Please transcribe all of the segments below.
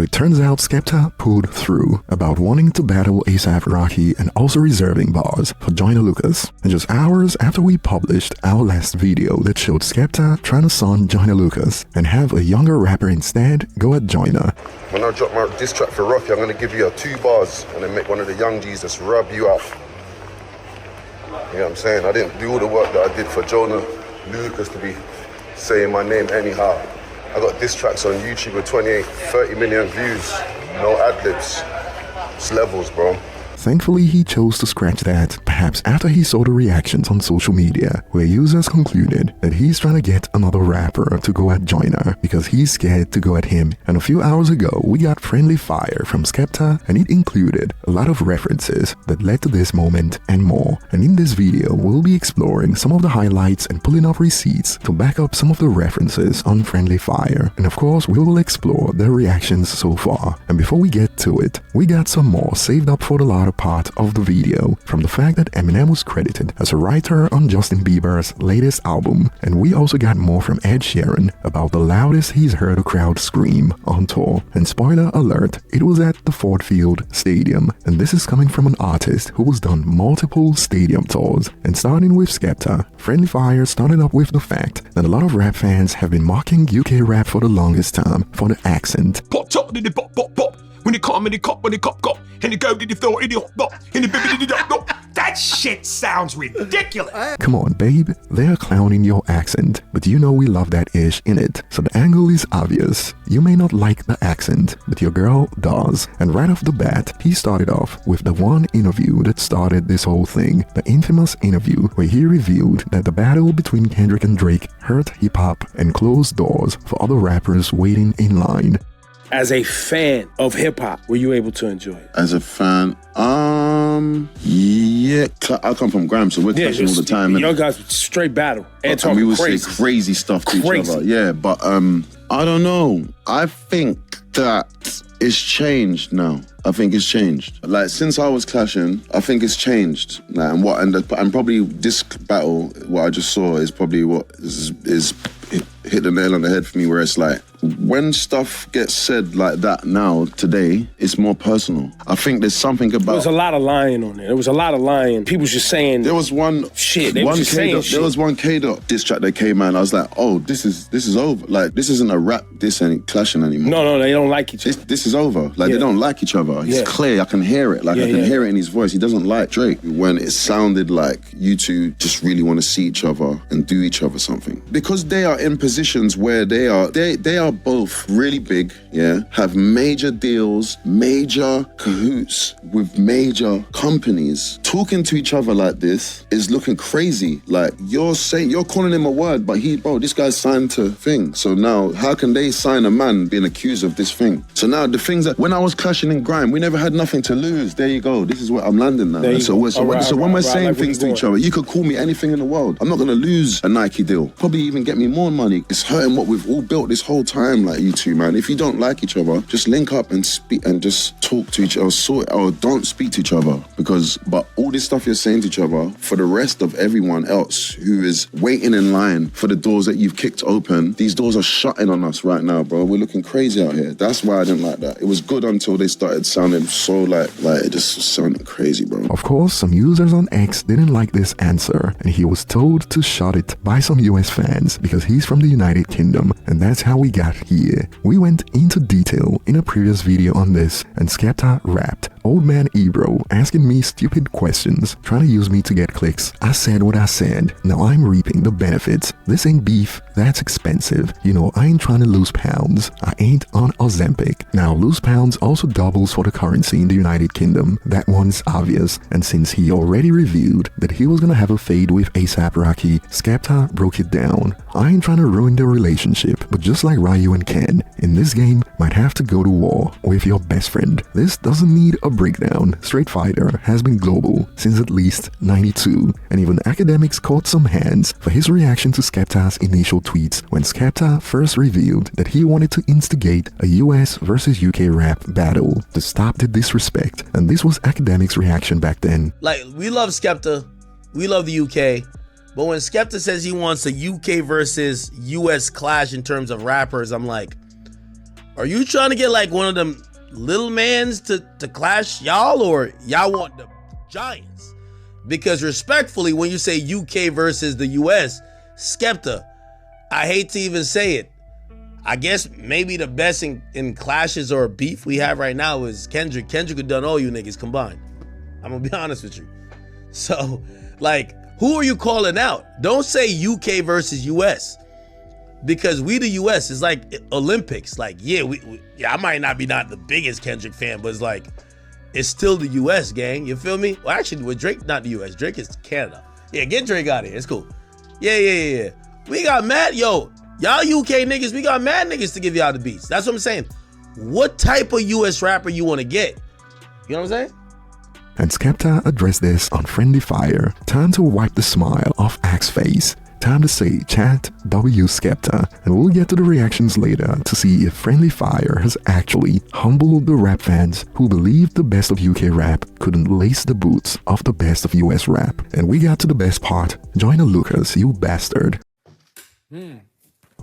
So it turns out Skepta pulled through about wanting to battle A$AP Rocky and also reserving bars for Joyner Lucas. And just hours after we published our last video that showed Skepta trying to son Joyner Lucas and have a younger rapper instead go at Joyner. When I drop my diss track for Rocky, I'm going to give you 2 bars and then make one of the young G's just rub you out. You know what I'm saying? I didn't do all the work that I did for Joyner Lucas to be saying my name anyhow. I got diss tracks on YouTube with 28, 30 million views, no ad-libs. It's levels, bro. Thankfully, he chose to scratch that, perhaps after he saw the reactions on social media, where users concluded that he's trying to get another rapper to go at Joyner because he's scared to go at him. And a few hours ago, we got friendly fire from Skepta, and it included a lot of references that led to this moment and more. And in this video, we'll be exploring some of the highlights and pulling up receipts to back up some of the references on friendly fire. And of course, we will explore their reactions so far. And before we get to it, we got some more saved up for the latter part of the video, from the fact that Eminem was credited as a writer on Justin Bieber's latest album, and we also got more from Ed Sheeran about the loudest he's heard a crowd scream on tour. And spoiler alert, it was at the Ford Field Stadium, and this is coming from an artist who has done multiple stadium tours. And starting with Skepta, friendly fire started up with the fact that a lot of rap fans have been mocking UK rap for the longest time for the accent. Pop top, did it pop pop pop? When it come, when it cop, when it cop, and it go, did it throw, and it hop, and it baby, did it That shit sounds ridiculous. Come on, babe, they're clowning your accent, but you know we love that ish in it. So the angle is obvious. You may not like the accent, but your girl does. And right off the bat, he started off with the one interview that started this whole thing, the infamous interview where he revealed that the battle between Kendrick and Drake hurt hip-hop and closed doors for other rappers waiting in line. As a fan of hip-hop, were you able to enjoy it? As a fan, yeah, I come from Grime, so we're clashing all the time. Young guys straight battle and talking we would crazy. say crazy stuff to each other. Yeah, but I don't know. I think that it's changed now. I think it's changed. Like, since I was clashing, I think it's changed. Like, and probably this battle, what I just saw, is probably what is hit the nail on the head for me, where it's like, when stuff gets said like that now, today, it's more personal. I think there's something about... There was a lot of lying on there. There was a lot of lying. People just saying... There was one... Shit, they were just saying shit. There was one K-Dot diss track that came out, and I was like, oh, this is over. Like, this isn't a rap diss and clashing anymore. No, they don't like each other. This is over. Like, they don't like each other. It's clear, I can hear it. Like, I can hear it in his voice. He doesn't like Drake. When it sounded like you two just really want to see each other and do each other something. Because they are in positions where they are both really big, have major deals, major cahoots with major companies. Talking to each other like this is looking crazy. Like, you're calling him a word, but this guy's signed to thing. So now, how can they sign a man being accused of this thing? So now the things that, when I was clashing in Grime, we never had nothing to lose. There you go. This is where I'm landing now. So when we're saying things to each other, you could call me anything in the world. I'm not gonna lose a Nike deal. Probably even get me more money. It's hurting what we've all built this whole time, like, you two, man. If you don't like each other, just link up and speak and just talk to each other, or don't speak to each other. But all this stuff you're saying to each other, for the rest of everyone else who is waiting in line for the doors that you've kicked open, these doors are shutting on us right now, bro. We're looking crazy out here. That's why I didn't like that. It was good until they started sounding so like it just sounded crazy, bro. Of course, some users on X didn't like this answer, and he was told to shut it by some US fans because he's from the United Kingdom, and that's how we got here. We went into detail in a previous video on this, and Skepta rapped, "Old man Ebro asking me stupid questions, trying to use me to get clicks. I said what I said. Now I'm reaping the benefits. This ain't beef, that's expensive. You know, I ain't trying to lose pounds. I ain't on Ozempic." Now, lose pounds also doubles for the currency in the United Kingdom. That one's obvious, and since he already revealed that he was gonna have a fade with A$AP Rocky, Skepta broke it down. "I ain't trying to ruin the relationship, but just like Ryu and Ken, in this game, might have to go to war with your best friend. This doesn't need a breakdown. Street Fighter has been global since at least '92, and even academics caught some hands for his reaction to Skepta's initial tweets when Skepta first revealed that he wanted to instigate a US versus UK rap battle to stop the disrespect, and this was academics' reaction back then. Like, we love Skepta, we love the UK, but when Skepta says he wants a UK versus US clash in terms of rappers, I'm like, Are you trying to get like one of them little mans to clash y'all, or y'all want the giants? Because respectfully, when you say UK versus the US, Skepta, I hate to even say it, I guess maybe the best in clashes or beef we have right now is Kendrick. Kendrick could done all you niggas combined. I'm gonna be honest with you. So, like, who are you calling out? Don't say UK versus US. Because we the US is like Olympics. Like, yeah, I might not be the biggest Kendrick fan, but it's like, it's still the US, gang. You feel me? Well, actually, with Drake, not the US. Drake is Canada. Yeah, get Drake out of here. It's cool. Yeah. We got mad, y'all UK niggas, we got mad niggas to give y'all the beats. That's what I'm saying. What type of US rapper you want to get? You know what I'm saying? And Skepta addressed this on Friendly Fire. Time to wipe the smile off Axe face. Time to say chat W Skepta, and we'll get to the reactions later to see if Friendly Fire has actually humbled the rap fans who believed the best of UK rap couldn't lace the boots of the best of US rap. And we got to the best part. Joyner Lucas, you bastard.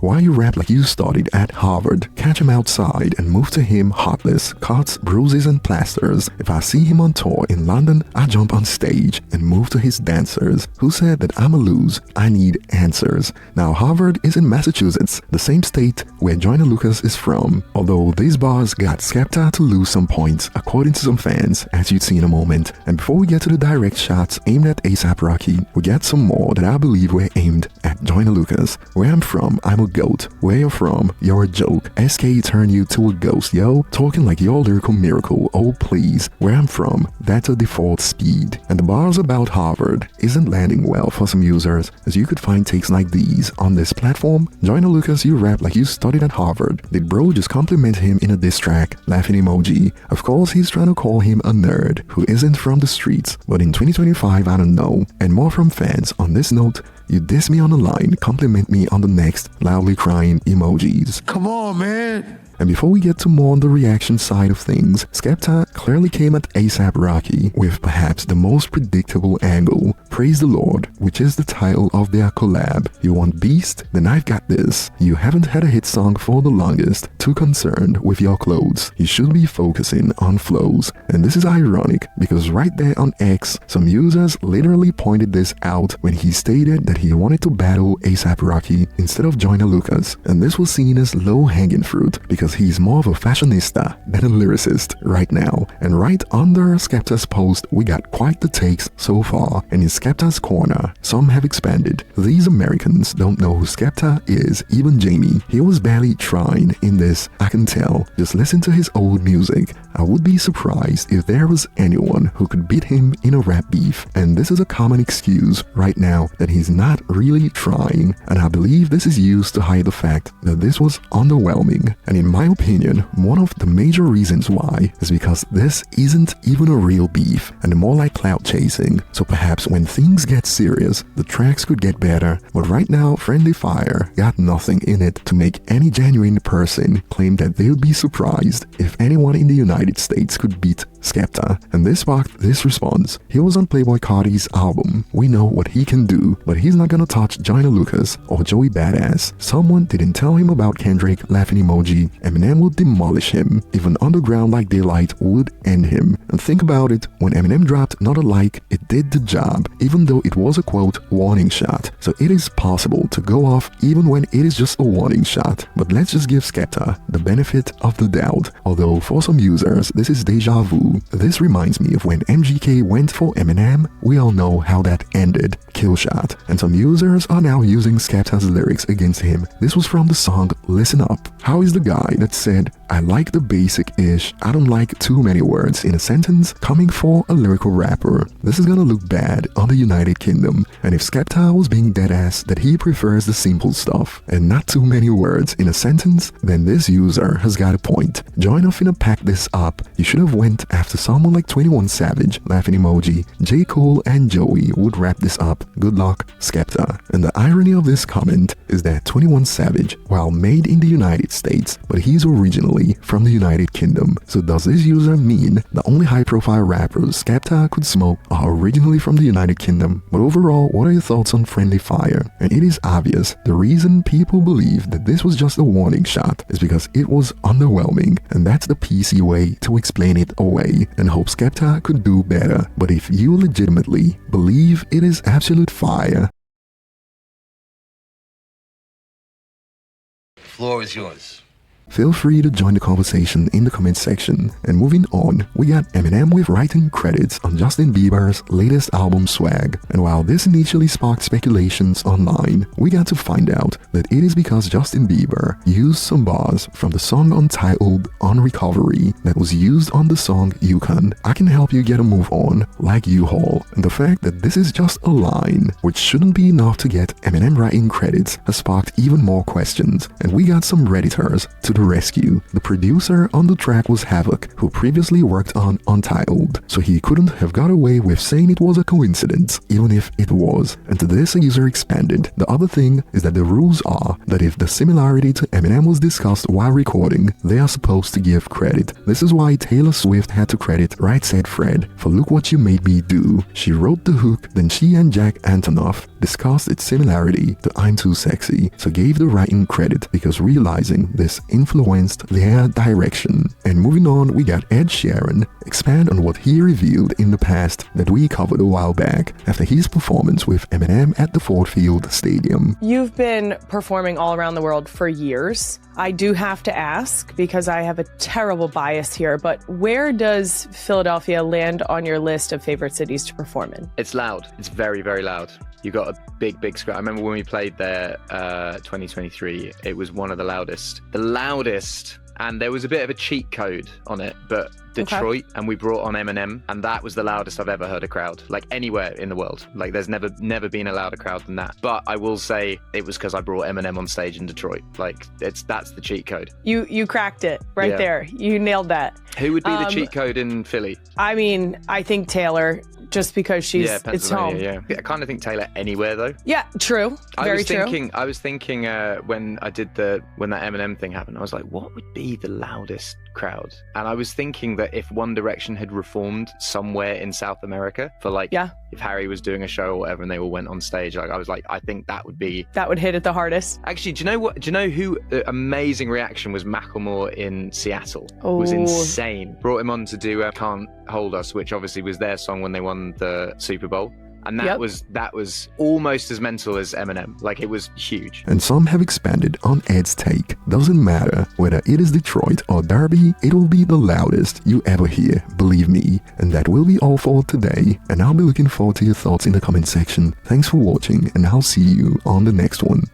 Why you rap like you studied at Harvard? Catch him outside and move to him heartless, cuts, bruises and plasters. If I see him on tour in London, I jump on stage and move to his dancers. Who said that I'ma lose? I need answers. Now Harvard is in Massachusetts, the same state where Joyner Lucas is from. Although these bars got Skepta to lose some points according to some fans, as you'd see in a moment. And before we get to the direct shots aimed at A$AP Rocky, we get some more that I believe were aimed at Joyner Lucas. Where I'm from, I'm a goat. Where you're from, you're a joke. SK turn you to a ghost, yo. Talking like your lyrical miracle, oh please. Where I'm from, that's a default speed. And the bars about Harvard isn't landing well for some users, as you could find takes like these on this platform. Joyner Lucas, you rap like you studied at Harvard. Did bro just compliment him in a diss track? Laughing emoji. Of course he's trying to call him a nerd who isn't from the streets, but in 2025 I don't know. And more from fans on this note. You diss me on the line, compliment me on the next, loudly crying emojis. Come on, man. And before we get to more on the reaction side of things, Skepta clearly came at A$AP Rocky with perhaps the most predictable angle, Praise the Lord, which is the title of their collab. You want beast? Then I've got this. You haven't had a hit song for the longest, too concerned with your clothes. You should be focusing on flows. And this is ironic because right there on X, some users literally pointed this out when he stated that he wanted to battle A$AP Rocky instead of Joyner Lucas. And this was seen as low-hanging fruit because he's more of a fashionista than a lyricist right now. And right under Skepta's post, we got quite the takes so far. And in Skepta's corner, some have expanded. These Americans don't know who Skepta is, even Jamie. He was barely trying in this, I can tell. Just listen to his old music. I would be surprised if there was anyone who could beat him in a rap beef. And this is a common excuse right now that he's not really trying. And I believe this is used to hide the fact that this was underwhelming. And in my opinion, one of the major reasons why is because this isn't even a real beef and more like clout chasing. So perhaps when things get serious, the tracks could get better. But right now, Friendly Fire got nothing in it to make any genuine person claim that they'll be surprised if anyone in the United States could beat Skepta. And this sparked this response. He was on Playboi Carti's album. We know what he can do, but he's not gonna touch Joyner Lucas or Joey Badass. Someone didn't tell him about Kendrick, laughing emoji. Eminem would demolish him. Even Underground Like Daylight would end him. And think about it, when Eminem dropped Not Alike, it did the job, even though it was a quote warning shot. So it is possible to go off even when it is just a warning shot. But let's just give Skepta the benefit of the doubt. Although for some users, this is deja vu. This reminds me of when MGK went for Eminem. We all know how that ended. Kill shot. And some users are now using Skepta's lyrics against him. This was from the song Listen Up. How is the guy that said, I like the basic-ish, I don't like too many words in a sentence, coming for a lyrical rapper? This is gonna look bad on the United Kingdom. And if Skepta was being deadass that he prefers the simple stuff and not too many words in a sentence, then this user has got a point. Joyner finna pack this up. You should have went after someone like 21 Savage, laughing emoji. J. Cole and Joey would wrap this up. Good luck, Skepta. And the irony of this comment is that 21 Savage, while made in the United States, but he's originally originally from the United Kingdom. So does this user mean the only high-profile rappers Skepta could smoke are originally from the United Kingdom? But overall, what are your thoughts on Friendly Fire? And it is obvious the reason people believe that this was just a warning shot is because it was underwhelming, and that's the PC way to explain it away and hope Skepta could do better. But if you legitimately believe it is absolute fire, Floor is yours. feel free to join the conversation in the comment section. And moving on, we got Eminem with writing credits on Justin Bieber's latest album Swag. And while this initially sparked speculations online, we got to find out that it is because Justin Bieber used some bars from the song untitled On Recovery that was used on the song Yukon. I Can Help You Get a Move On, like U-Haul. And the fact that this is just a line, which shouldn't be enough to get Eminem writing credits, has sparked even more questions. And we got some Redditors to the rescue. The producer on the track was Havoc, who previously worked on Untitled, so he couldn't have got away with saying it was a coincidence, even if it was. And to this a user expanded. The other thing is that the rules are that if the similarity to Eminem was discussed while recording, they are supposed to give credit. This is why Taylor Swift had to credit Right Said Fred for Look What You Made Me Do. She wrote the hook, then she and Jack Antonoff discussed its similarity to I'm Too Sexy, so gave the writing credit because realizing this influenced their direction. And moving on, we got Ed Sheeran expand on what he revealed in the past that we covered a while back after his performance with Eminem at the Ford Field Stadium. You've been performing all around the world for years. I do have to ask, because I have a terrible bias here, but where does Philadelphia land on your list of favorite cities to perform in? It's loud. It's very, very loud. You got a big screen. I remember when we played there 2023, it was one of the loudest. And there was a bit of a cheat code on it, but Detroit, and we brought on Eminem, and that was the loudest I've ever heard a crowd, like anywhere in the world. Like there's never been a louder crowd than that. But I will say it was because I brought Eminem on stage in Detroit. Like that's the cheat code. You cracked it right there. You nailed that. Who would be the cheat code in Philly? I mean, I think Taylor, just because she's it's home. Yeah. I kind of think Taylor anywhere though. Yeah, true. Very true. I was thinking when I did when that Eminem thing happened, I was like, what would be the loudest crowd? And I was thinking that if One Direction had reformed somewhere in South America for if Harry was doing a show or whatever and they all went on stage, like I was like, I think that would hit it the hardest. Actually, do you know who amazing reaction was? Macklemore in Seattle. It was insane. Brought him on to do Can't Hold Us, which obviously was their song when they won the Super Bowl. And that was almost as mental as Eminem. Like, it was huge. And some have expanded on Ed's take. Doesn't matter whether it is Detroit or Derby, it will be the loudest you ever hear, believe me. And that will be all for today. And I'll be looking forward to your thoughts in the comment section. Thanks for watching, and I'll see you on the next one.